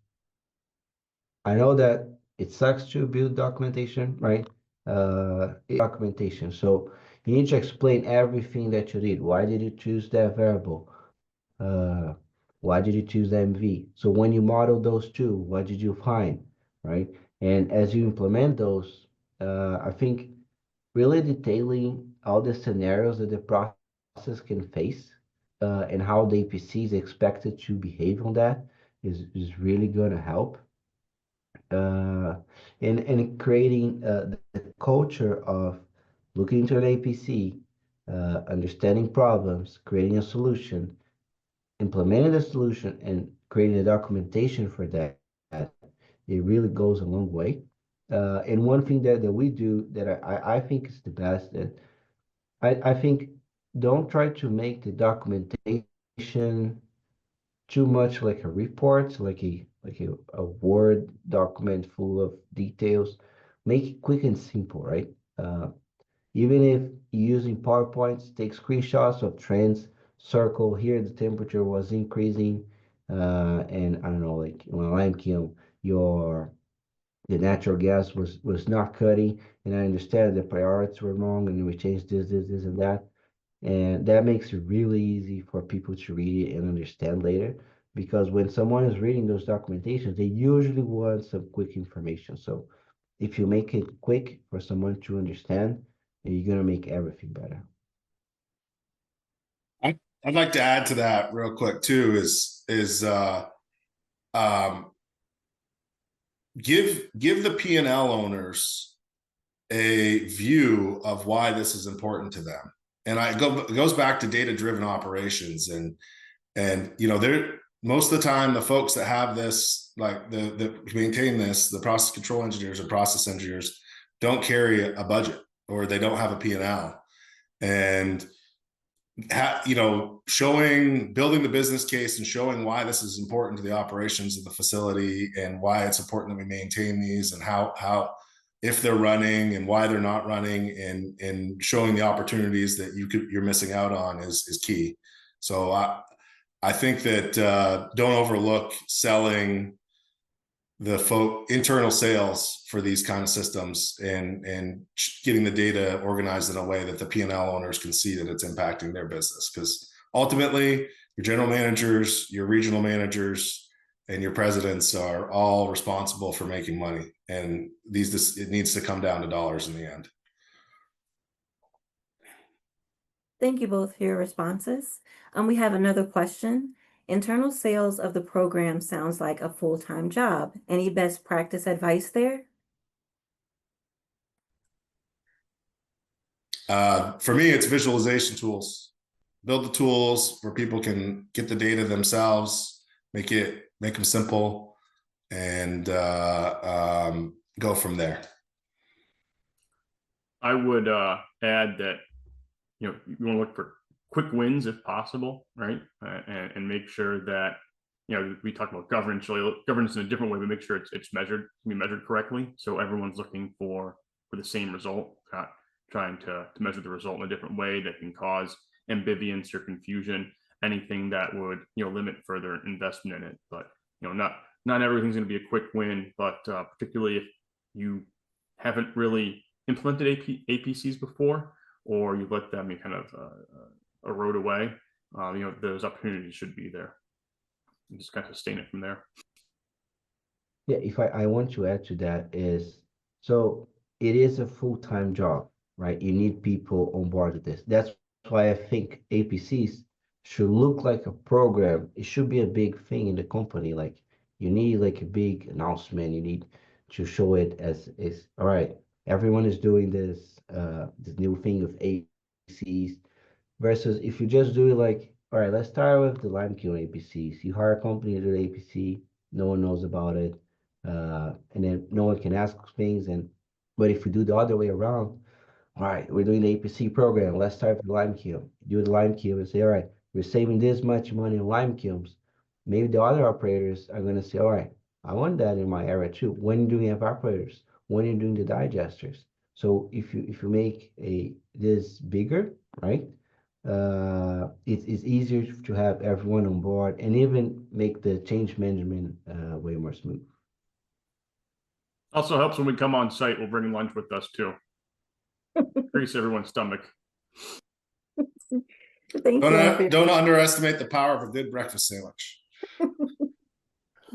Speaker 3: I know that it sucks to build documentation, right? Documentation. So you need to explain everything that you did. Why did you choose that variable? Why did you choose MV? So when you model those two, what did you find, right? And as you implement those, I think really detailing all the scenarios that the process can face and how the APC is expected to behave on that is really going to help. And creating the culture of looking into an APC, understanding problems, creating a solution, implementing the solution, and creating a documentation for that, it really goes a long way. And one thing that we do that I think is the best, and I think don't try to make the documentation too much like a report, like a Word document full of details. Make it quick and simple, right? Even if using PowerPoints, take screenshots of trends, circle here the temperature was increasing, and I don't know, like when Lime kiln, the natural gas was not cutting, and I understand the priorities were wrong, and we changed this, and that. And that makes it really easy for people to read it and understand later. Because when someone is reading those documentations, they usually want some quick information. So if you make it quick for someone to understand, you're gonna make everything better.
Speaker 4: I'd like to add to that real quick too, give the P&L owners a view of why this is important to them. And it goes back to data-driven operations, and they're most of the time the folks that have this, like the maintain this, the process control engineers or process engineers don't carry a budget, or they don't have a P&L. And building the business case and showing why this is important to the operations of the facility and why it's important that we maintain these, and how if they're running and why they're not running, and showing the opportunities that you're missing out on is key. So I think that don't overlook selling the internal sales for these kind of systems and getting the data organized in a way that the P&L owners can see that it's impacting their business. Because ultimately, your general managers, your regional managers, and your presidents are all responsible for making money, and it needs to come down to dollars in the end.
Speaker 1: Thank you both for your responses. We have another question. Internal sales of the program sounds like a full-time job. Any best practice advice there?
Speaker 4: For me, it's visualization tools. Build the tools where people can get the data themselves, make them simple, and go from there.
Speaker 2: I would add that you want to look for quick wins if possible, right? And make sure that we talk about governance in a different way, but make sure it's measured, can be measured correctly, so everyone's looking for the same result, not trying to measure the result in a different way that can cause ambivalence or confusion, anything that would limit further investment in it. But not everything's going to be a quick win, but particularly if you haven't really implemented APCs before, or you let them kind of erode away, those opportunities should be there. And just kind of sustain it from there.
Speaker 3: Yeah, if I want to add to that is, so it is a full-time job, right? You need people on board with this. That's why I think APCs should look like a program. It should be a big thing in the company. Like you need like a big announcement. You need to show it as is, all right, everyone is doing this new thing of APCs, versus if you just do it like, all right, let's start with the Limekiln APCs. You hire a company to do the APC, no one knows about it, and then no one can ask things. But if we do the other way around, all right, we're doing the APC program, let's start with Limekiln. Do the Limekiln and say, all right, we're saving this much money on Limekilns. Maybe the other operators are going to say, all right, I want that in my area too. When do we have operators? When you're doing the digesters? So if you make this bigger, right? It's easier to have everyone on board and even make the change management way more smooth.
Speaker 2: Also helps when we come on site, we'll bring lunch with us too. Grease everyone's stomach.
Speaker 1: Thank you all for
Speaker 4: Don't underestimate the power of a good breakfast sandwich.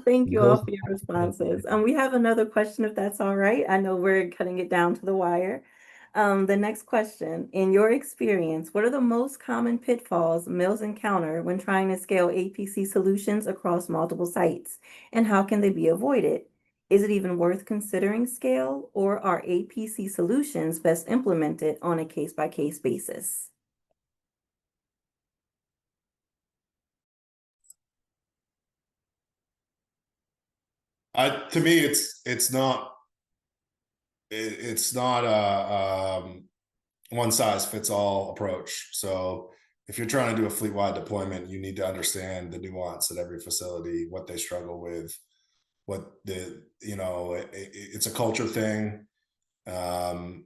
Speaker 1: Thank you all for your responses. We have another question, if that's all right. I know we're cutting it down to the wire. The next question, in your experience, what are the most common pitfalls mills encounter when trying to scale APC solutions across multiple sites, and how can they be avoided? Is it even worth considering scale, or are APC solutions best implemented on a case-by-case basis?
Speaker 4: To me, it's not a one size fits all approach. So if you're trying to do a fleet-wide deployment, you need to understand the nuance at every facility, what they struggle with, what it's a culture thing. And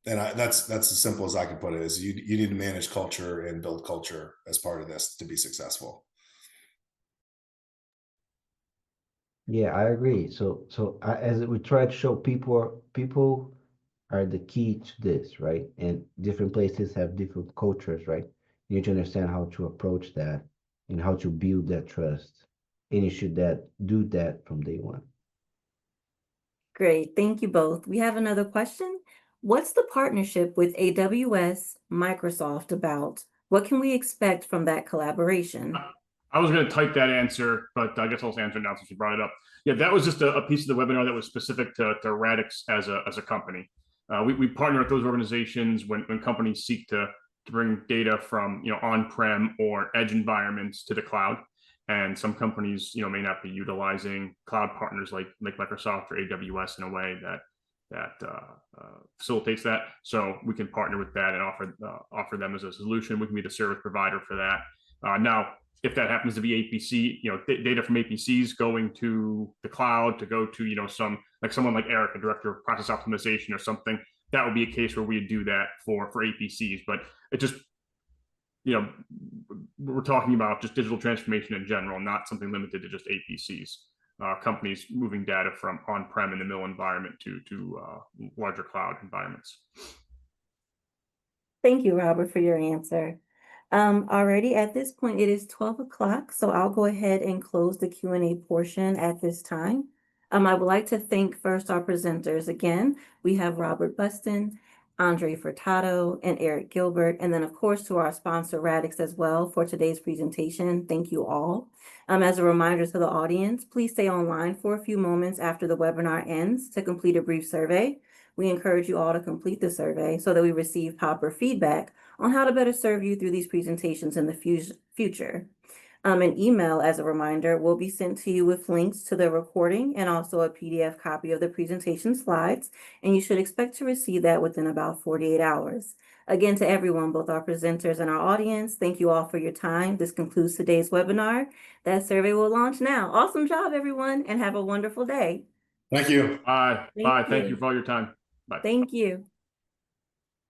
Speaker 4: that's as simple as I can put it, is you need to manage culture and build culture as part of this to be successful.
Speaker 3: Yeah, I agree. So as we try to show, people are the key to this, right? And different places have different cultures, right? You need to understand how to approach that and how to build that trust. And you should do that from day one.
Speaker 1: Great, thank you both. We have another question. What's the partnership with AWS, Microsoft about? What can we expect from that collaboration?
Speaker 2: I was going to type that answer, but I guess I'll answer it now since you brought it up. Yeah, that was just a piece of the webinar that was specific to Radix as a company. We partner with those organizations when companies seek to bring data from on-prem or edge environments to the cloud. And some companies may not be utilizing cloud partners like Microsoft or AWS in a way that facilitates that. So we can partner with that and offer them as a solution. We can be the service provider for that. Now, if that happens to be APC, data from APCs going to the cloud to go to, someone like Eric, a director of process optimization or something, that would be a case where we do that for APCs. But it just, we're talking about just digital transformation in general, not something limited to just APCs. Companies moving data from on-prem in the mill environment to larger cloud environments.
Speaker 1: Thank you, Robert, for your answer. Already at this point, it is 12 o'clock, so I'll go ahead and close the Q&A portion at this time. I would like to thank first our presenters again. We have Robert Buston, Andre Furtado, and Eric Gilbert, and then of course to our sponsor Radix as well for today's presentation. Thank you all. As a reminder to the audience, please stay online for a few moments after the webinar ends to complete a brief survey. We encourage you all to complete the survey so that we receive proper feedback on how to better serve you through these presentations in the future. An email, as a reminder, will be sent to you with links to the recording and also a PDF copy of the presentation slides, and you should expect to receive that within about 48 hours. Again, to everyone, both our presenters and our audience, thank you all for your time. This concludes today's webinar. That survey will launch now. Awesome job, everyone, and have a wonderful day.
Speaker 4: Thank you.
Speaker 2: Bye.
Speaker 1: Thank
Speaker 2: Bye. Thank
Speaker 1: you.
Speaker 2: you for all your time. Bye.
Speaker 1: Thank you.